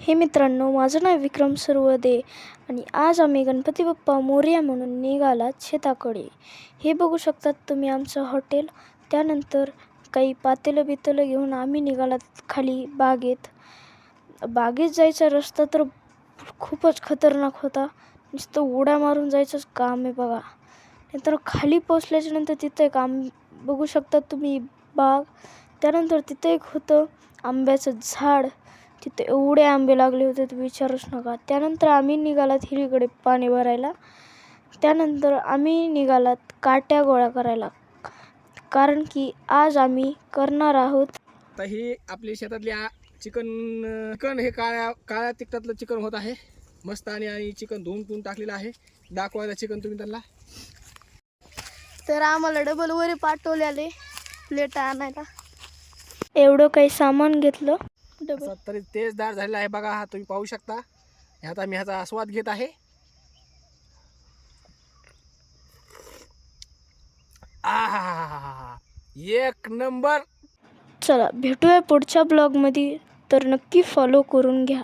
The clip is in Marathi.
हे मित्रांनो, माझं नाव विक्रम सरवदे आणि आज आम्ही गणपती बाप्पा मोरया म्हणून निघालात शेताकडे. हे बघू शकतात तुम्ही आमचं हॉटेल. त्यानंतर काही पातेलं बितेलं घेऊन आम्ही निघालात खाली बागेत. बागेत जायचा रस्ता तर खूपच खतरनाक होता. नुसतं उड्या मारून जायचंच काम आहे बघा. नंतर खाली पोचल्याच्यानंतर तिथं एक बघू शकता तुम्ही बाग. त्यानंतर तिथं एक होतं आंब्याचं झाड. तिथे एवढे आंबे लागले होते तर विचारूच नका. त्यानंतर आम्ही निघालात हिरीकडे पाणी भरायला. त्यानंतर आम्ही निघालात काट्या गोळा करायला, कारण की आज आम्ही करणार आहोत. आता ही आपली शेतातली चिकन हे काळ्या तिखटातलं चिकन होत आहे मस्त. आणि चिकन धुवून टाकलेलं आहे. दाखवायला चिकन तुम्ही त्यांना. तर आम्हाला डबल वरी पाठवलेले प्लेट आणायला. एवढं काही सामान घेतलं. तरी तेजदार झालेला आहे बघा. हा तुम्ही पाहू शकता. आता मी ह्याचा आस्वाद घेत आहे. आहा, एक नंबर. चला भेटूया पुढच्या ब्लॉगमध्ये. तर नक्की फॉलो करून घ्या.